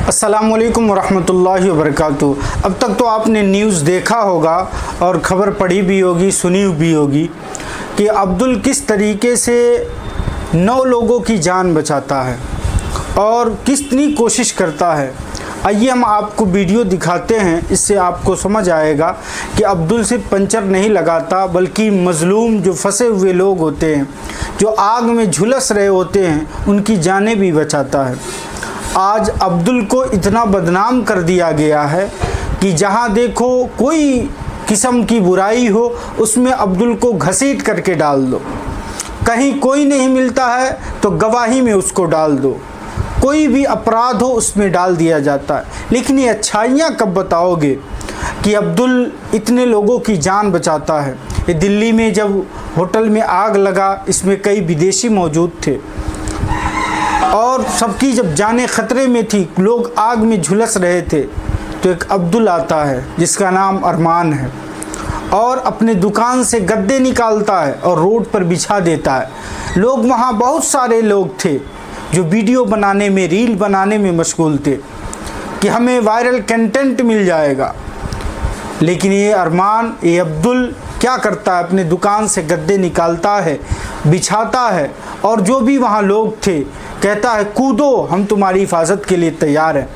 अस्सलामुअलैकुम वरहमतुल्लाहि वबरकातुहू। अब तक तो आपने न्यूज़ देखा होगा और ख़बर पढ़ी भी होगी, सुनी भी होगी कि अब्दुल किस तरीके से 9 लोगों की जान बचाता है और कितनी कोशिश करता है। आइए हम आपको वीडियो दिखाते हैं, इससे आपको समझ आएगा कि अब्दुल सिर्फ पंचर नहीं लगाता बल्कि मज़लूम जो फंसे हुए लोग होते हैं, जो आग में झुलस रहे होते हैं, उनकी जानें भी बचाता है। आज अब्दुल को इतना बदनाम कर दिया गया है कि जहां देखो कोई किस्म की बुराई हो उसमें अब्दुल को घसीट करके डाल दो। कहीं कोई नहीं मिलता है तो गवाही में उसको डाल दो, कोई भी अपराध हो उसमें डाल दिया जाता है। लेकिन ये अच्छाइयाँ कब बताओगे कि अब्दुल इतने लोगों की जान बचाता है। ये दिल्ली में जब होटल में आग लगा, इसमें कई विदेशी मौजूद थे और सबकी जब जानें ख़तरे में थी, लोग आग में झुलस रहे थे, तो एक अब्दुल आता है जिसका नाम अरमान है और अपने दुकान से गद्दे निकालता है और रोड पर बिछा देता है। लोग वहाँ बहुत सारे लोग थे जो वीडियो बनाने में, रील बनाने में मशगूल थे कि हमें वायरल कंटेंट मिल जाएगा। लेकिन ये अरमान, ये अब्दुल क्या करता है, अपने दुकान से गद्दे निकालता है, बिछाता है और जो भी वहाँ लोग थे कहता है कूदो, हम तुम्हारी हिफाजत के लिए तैयार हैं।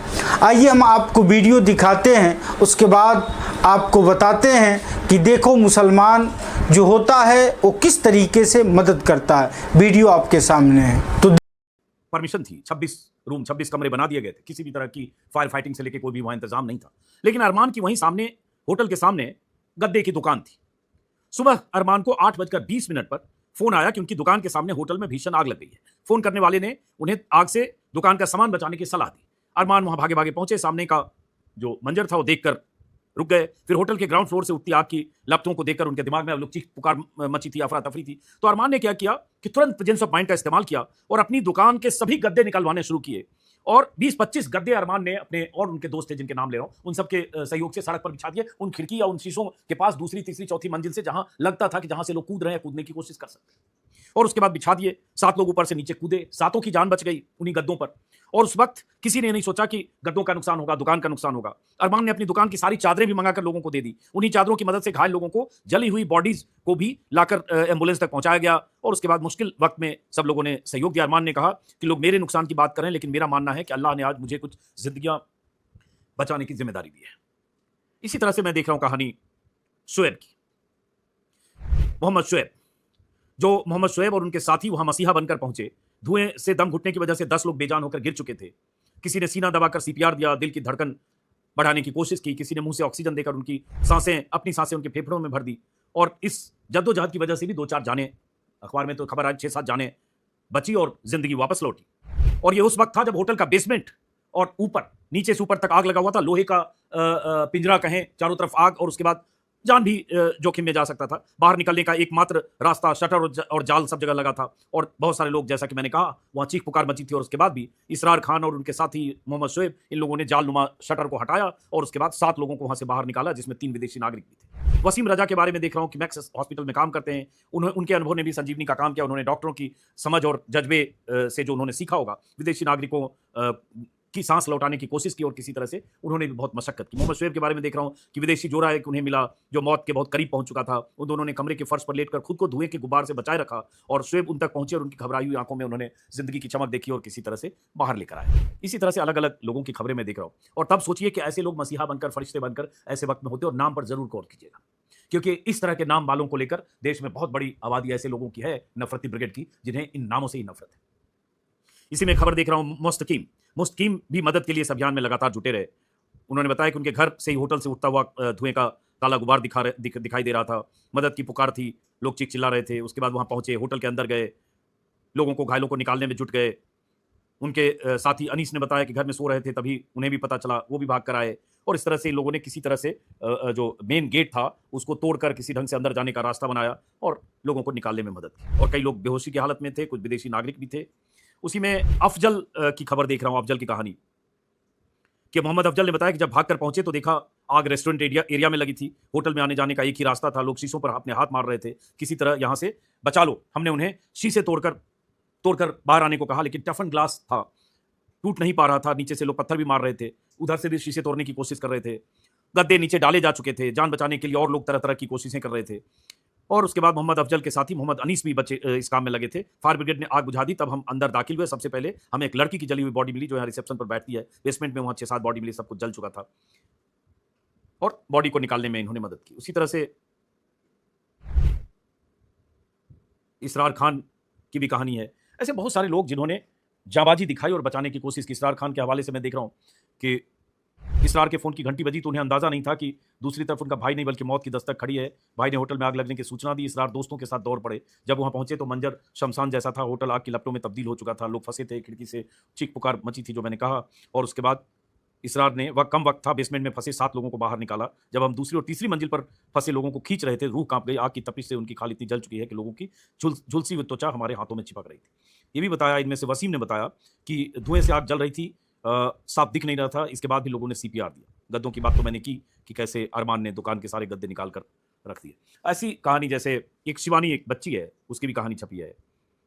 आइए हम आपको वीडियो दिखाते हैं, उसके बाद आपको बताते हैं कि देखो मुसलमान जो होता है वो किस तरीके से मदद करता है। वीडियो आपके सामने है। तो परमिशन थी, 26 कमरे बना दिए गए थे, किसी भी तरह की फायर फाइटिंग से लेके कोई भी वहां इंतजाम नहीं था। लेकिन अरमान की वहीं सामने, होटल के सामने गद्दे की दुकान थी। सुबह अरमान को 8:20 पर फोन आया कि उनकी दुकान के सामने होटल में भीषण आग लग गई है। फोन करने वाले ने उन्हें आग से दुकान का सामान बचाने की सलाह दी। अरमान वहां भागे भागे पहुंचे, सामने का जो मंजर था वो देखकर रुक गए। फिर होटल के ग्राउंड फ्लोर से उठती आग की लपटों को देखकर उनके दिमाग में अब लोग चीख पुकार मची थी, अफरा तफरी थी। तो अरमान ने क्या किया कि तुरंत प्रेजेंस ऑफ माइंड का इस्तेमाल किया और अपनी दुकान के सभी गद्दे निकलवाने शुरू किए और 20-25 गद्दे अरमान ने अपने और उनके दोस्त थे जिनके नाम ले रहा हूं, उन सबके सहयोग से सड़क पर बिछा दिए, उन खिड़की या उन शीशों के पास, दूसरी तीसरी चौथी मंजिल से, जहां लगता था कि जहां से लोग कूद रहे हैं, कूदने की कोशिश कर सकते हैं। और उसके बाद बिछा दिए। 7 लोग ऊपर से नीचे कूदे, 7 की जान बच गई उन्हीं गद्दों पर। और उस वक्त किसी ने नहीं सोचा कि गद्दों का नुकसान होगा, दुकान का नुकसान होगा। अरमान ने अपनी दुकान की सारी चादरें भी मंगाकर लोगों को दे दी। उन्हीं चादरों की मदद से घायल लोगों को जली हुई बॉडीज को भी लाकर एम्बुलेंस तक पहुंचाया गया। और उसके बाद मुश्किल वक्त में सब लोगों ने सहयोग दिया। अरमान ने कहा कि लोग मेरे नुकसान की बात करें, लेकिन मेरा मानना है कि अल्लाह ने आज मुझे कुछ जिंदगियां बचाने की जिम्मेदारी दी है। इसी तरह से मैं देख रहा हूं कहानी शुएब की। मोहम्मद शुएब, जो मोहम्मद शुएब और उनके साथी वहां मसीहा बनकर पहुंचे। धुएं से दम घुटने की वजह से 10 लोग बेजान होकर गिर चुके थे। किसी ने सीना दबाकर सीपीआर दिया, दिल की धड़कन बढ़ाने की कोशिश की। किसी ने मुंह से ऑक्सीजन देकर उनकी सांसें, अपनी सांसें उनके फेफड़ों में भर दी। और इस जद्दोजहद की वजह से भी 2-4 जानें, अखबार में तो खबर आई 6-7 जानें बची और जिंदगी वापस लौटी। और ये उस वक्त था जब होटल का बेसमेंट और ऊपर, नीचे से ऊपर तक आग लगा हुआ था। लोहे का पिंजरा कहें, चारों तरफ आग, और उसके बाद जान भी जोखिम में जा सकता था। बाहर निकलने का एकमात्र रास्ता शटर और जाल सब जगह लगा था। और बहुत सारे लोग, जैसा कि मैंने कहा, वहां चीख पुकार मची थी। और उसके बाद भी इसरार खान और उनके साथी मोहम्मद शुएब, इन लोगों ने जालनुमा शटर को हटाया और उसके बाद 7 लोगों को वहां से बाहर निकाला, जिसमें 3 विदेशी नागरिक भी थे। वसीम रजा के बारे में देख रहा हूं कि मैक्स हॉस्पिटल में काम करते हैं। उनके अनुभव ने भी संजीवनी का काम किया। उन्होंने डॉक्टरों की समझ और जज्बे से जो उन्होंने सीखा होगा, विदेशी नागरिकों की सांस लौटाने की कोशिश की और किसी तरह से उन्होंने भी बहुत मशक्कत की। मोहम्मद शुएब के बारे में देख रहा हूं कि विदेशी जोड़ा एक उन्हें मिला जो मौत के बहुत करीब पहुंच चुका था। उन दोनों ने कमरे के फर्श पर लेटकर खुद को धुएं के गुब्बार से बचाए रखा और शुएब उन तक पहुंचे और उनकी घबराई हुई आंखों में उन्होंने जिंदगी की चमक देखी और किसी तरह से बाहर लेकर आए। इसी तरह से अलग अलग लोगों की खबरें मैं देख रहा हूं। और तब सोचिए कि ऐसे लोग मसीहा बनकर, फरिश्ते बनकर ऐसे वक्त में होते। और नाम पर जरूर गौर कीजिएगा, क्योंकि इस तरह के नाम वालों को लेकर देश में बहुत बड़ी आबादी ऐसे लोगों की है, नफरती ब्रिगेड की, जिन्हें इन नामों से ही नफरत है। इसी में खबर देख रहा हूं मुस्तकीम भी मदद के लिए इस अभियान में लगातार जुटे रहे। उन्होंने बताया कि उनके घर से ही होटल से उठता हुआ धुएं का काला गुबार दिखाई दे रहा था। मदद की पुकार थी, लोग चीख चिल्ला रहे थे। उसके बाद वहां पहुंचे, होटल के अंदर गए, लोगों को, घायलों को निकालने में जुट गए। उनके साथी अनीस ने बताया कि घर में सो रहे थे, तभी उन्हें भी पता चला, वो भी भाग कर आए। और इस तरह से इन लोगों ने किसी तरह से जो मेन गेट था उसको तोड़कर किसी ढंग से अंदर जाने का रास्ता बनाया और लोगों को निकालने में मदद की। और कई लोग बेहोशी की हालत में थे, कुछ विदेशी नागरिक भी थे। उसी में अफजल की खबर देख रहा हूं, अफजल की कहानी कि मोहम्मद अफजल ने बताया कि जब भागकर पहुंचे तो देखा आग रेस्टोरेंट एरिया में लगी थी। होटल में आने जाने का एक ही रास्ता था। लोग शीशों पर अपने हाथ मार रहे थे, किसी तरह यहां से बचा लो। हमने उन्हें शीशे तोड़कर बाहर आने को कहा, लेकिन टफन ग्लास था। टूट नहीं पा रहा था, नीचे से लोग पत्थर भी मार रहे थे, उधर से भी शीशे तोड़ने की कोशिश कर रहे थे, गद्दे नीचे डाले जा चुके थे, जान बचाने के लिए और लोग तरह तरह की कोशिशें कर रहे थे। और उसके बाद मोहम्मद अफजल के साथी मोहम्मद अनीस भी बचे इस काम में लगे थे। फायर ब्रिगेड ने आग बुझा दी, तब हम अंदर दाखिल हुए। सबसे पहले हमें एक लड़की की जली हुई बॉडी मिली जो यहाँ रिसेप्शन पर बैठती है, बेसमेंट में, वहाँ 6-7 बॉडी मिली, सब कुछ जल चुका था और बॉडी को निकालने में इन्होंने मदद की। उसी तरह से इसरार खान की भी कहानी है। ऐसे बहुत सारे लोग जिन्होंने जाबाजी दिखाई और बचाने की कोशिश की। इसरार खान के हवाले से मैं देख रहा हूं कि इसरार के फोन की घंटी बजी तो उन्हें अंदाजा नहीं था कि दूसरी तरफ उनका भाई नहीं बल्कि मौत की दस्तक खड़ी है। भाई ने होटल में आग लगने की सूचना दी। इसरार दोस्तों के साथ दौड़ पड़े। जब वहां पहुंचे तो मंजर शमशान जैसा था। होटल आग की लपटों में तब्दील हो चुका था। लोग फंसे थे, खिड़की से चीख पुकार मची थी जो मैंने कहा। और उसके बाद इसरार ने कम वक्त था, बेसमेंट में फंसे 7 लोगों को बाहर निकाला। जब हम दूसरी और तीसरी मंजिल पर फंसे लोगों को खींच रहे थे, रूह कांप गई। आग की तपिश से उनकी खाल इतनी जल चुकी है कि लोगों की झुलसी हुई त्वचा हमारे हाथों में चिपक रही थी। ये भी बताया, इनमें से वसीम ने बताया कि धुएं से आग जल रही थी, साफ दिख नहीं रहा था। इसके बाद भी लोगों ने CPR दिया। गद्दों की बात तो मैंने की कि कैसे अरमान ने दुकान के सारे गद्दे निकाल कर रख दिए। ऐसी कहानी जैसे एक शिवानी, एक बच्ची है, उसकी भी कहानी छपी है।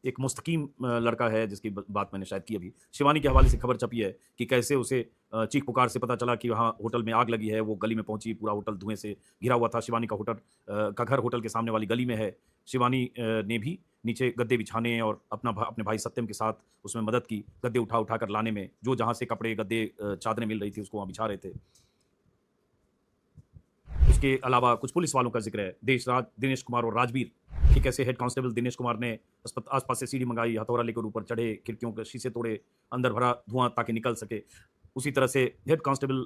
एक मुस्तकीम लड़का है जिसकी बात मैंने शायद की अभी। शिवानी के हवाले से खबर छपी है कि कैसे उसे चीख पुकार से पता चला कि वहाँ होटल में आग लगी है। वो गली में पहुंची, पूरा होटल धुएं से घिरा हुआ था। शिवानी का घर होटल के सामने वाली गली में है। शिवानी ने भी नीचे गद्दे बिछाने और अपने भाई सत्यम के साथ उसमें मदद की। गद्दे उठा कर लाने में, जो जहाँ से कपड़े, गद्दे, चादरें मिल रही थी उसको वहाँ बिछा रहे थे। उसके अलावा कुछ पुलिस वालों का जिक्र है, दिनेश कुमार और राजवीर, कि कैसे हेड कांस्टेबल दिनेश कुमार ने आसपास से सीढ़ी मंगाई, हथौड़ा लेकर ऊपर चढ़े, खिड़कियों के शीशे तोड़े, अंदर भरा धुआं ताकि निकल सके। उसी तरह से हेड कांस्टेबल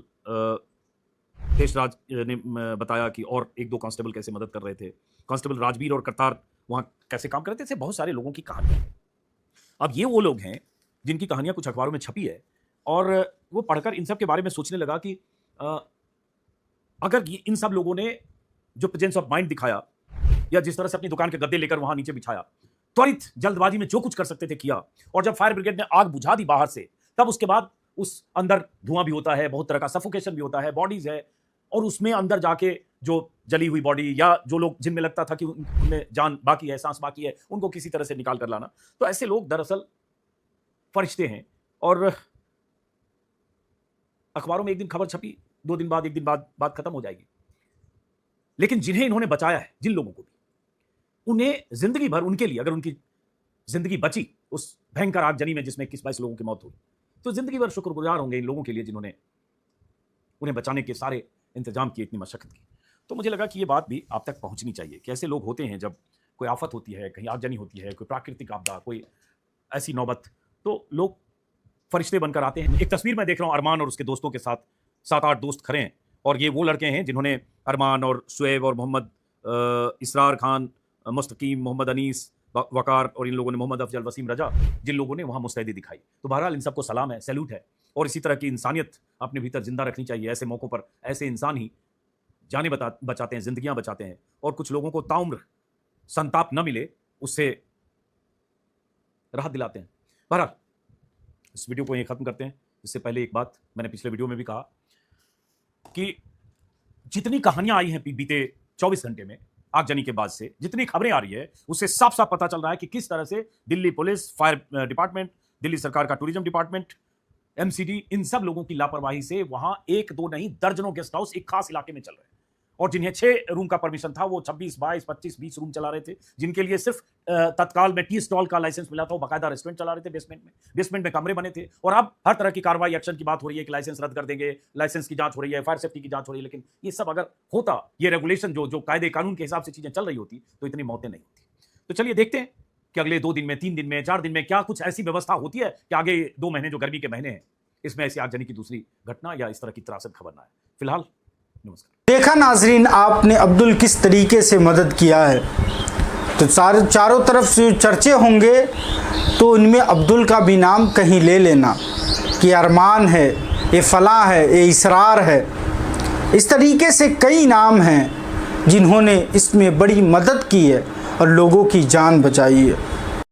देशराज ने बताया कि और 1-2 कांस्टेबल कैसे मदद कर रहे थे। कांस्टेबल राजवीर और करतार वहाँ कैसे काम कर रहे थे। बहुत सारे लोगों की कहानी। अब ये वो लोग हैं जिनकी कहानियाँ कुछ अखबारों में छपी है और वो पढ़कर इन सब के बारे में सोचने लगा कि अगर इन सब लोगों ने जो प्रेजेंस ऑफ माइंड दिखाया या जिस तरह से अपनी दुकान के गद्दे लेकर वहां नीचे बिछाया, त्वरित जल्दबाजी में जो कुछ कर सकते थे किया, और जब फायर ब्रिगेड ने आग बुझा दी बाहर से, तब उसके बाद उस अंदर धुआं भी होता है, बहुत तरह का सफोकेशन भी होता है, बॉडीज है, और उसमें अंदर जाके जो जली हुई बॉडी या जो लोग जिनमें लगता था कि उनमें जान बाकी है, सांस बाकी है, उनको किसी तरह से निकाल कर लाना। तो ऐसे लोग दरअसल फरिश्ते हैं। और अखबारों में एक दिन खबर छपी, 2 दिन बाद, 1 दिन बाद बात खत्म हो जाएगी। लेकिन जिन्हें इन्होंने बचाया है, जिन लोगों को भी, उन्हें जिंदगी भर, उनके लिए अगर उनकी जिंदगी बची उस भयंकर आगजनी में जिसमें 21-22 लोगों की मौत हुई, तो जिंदगी भर शुक्रगुजार होंगे इन लोगों के लिए जिन्होंने उन्हें बचाने के सारे इंतजाम किए, इतनी मशक्कत की। तो मुझे लगा कि ये बात भी आप तक पहुंचनी चाहिए कि ऐसे लोग होते हैं जब कोई आफत होती है, कहीं आगजनी होती है, कोई प्राकृतिक आपदा, कोई ऐसी नौबत, तो लोग फरिश्ते बनकर आते हैं। एक तस्वीर मैं देख रहा हूँ, अरमान और उसके दोस्तों के साथ 7-8 दोस्त खड़े हैं, और ये वो लड़के हैं जिन्होंने अरमान और शुएब और मोहम्मद, इसरार खान, मुस्तकीम, मोहम्मद अनीस, वकार, और इन लोगों ने मोहम्मद अफजल, वसीम, रजा, जिन लोगों ने वहाँ मुस्तैदी दिखाई। तो बहरहाल इन सबको सलाम है, सैल्यूट है। और इसी तरह की इंसानियत अपने भीतर जिंदा रखनी चाहिए। ऐसे मौक़ों पर ऐसे इंसान ही जाने बचाते हैं, जिंदगियां बचाते हैं, और कुछ लोगों को ताउम्र संताप न मिले उससे राहत दिलाते हैं। बहरहाल इस वीडियो को यहीं ख़त्म करते हैं। इससे पहले एक बात मैंने पिछले वीडियो में भी कहा कि जितनी कहानियां आई हैं बीते 24 घंटे में आगजनी के बाद से, जितनी खबरें आ रही है, उससे साफ साफ पता चल रहा है कि किस तरह से Delhi police, fire department, Delhi सरकार का टूरिज्म डिपार्टमेंट, MCD, इन सब लोगों की लापरवाही से वहां 1-2 नहीं दर्जनों गेस्ट हाउस एक खास इलाके में चल रहे हैं। और जिन्हें 6 रूम का परमिशन था, वो 26, 22, 25, 20 रूम चला रहे थे। जिनके लिए सिर्फ तत्काल में टी स्टॉल का लाइसेंस मिला था, वो बाकायदा रेस्टोरेंट चला रहे थे बेसमेंट में कमरे बने थे। और अब हर तरह की कार्रवाई, एक्शन की बात हो रही है कि लाइसेंस रद्द कर देंगे, लाइसेंस की जांच हो रही है, फायर सेफ्टी की जांच हो रही है। लेकिन ये सब अगर होता, ये रेगुलेशन जो कायदे कानून के हिसाब से चीजें चल रही होती, तो इतनी मौतें नहीं होती। तो चलिए देखते हैं कि अगले 2 दिन में, 3 दिन में, 4 दिन में क्या कुछ ऐसी व्यवस्था होती है कि आगे 2 महीने जो गर्मी के महीने हैं, इसमें ऐसी आगजनी की दूसरी घटना या इस तरह की त्रासद खबर ना है। फिलहाल नमस्कार। देखा नाजरीन, आपने अब्दुल किस तरीके से मदद किया है। तो चारों तरफ से चर्चे होंगे, तो उनमें अब्दुल का भी नाम कहीं ले लेना कि अरमान है, ये फलां है, ये इसरार है। इस तरीके से कई नाम हैं जिन्होंने इसमें बड़ी मदद की है और लोगों की जान बचाई है।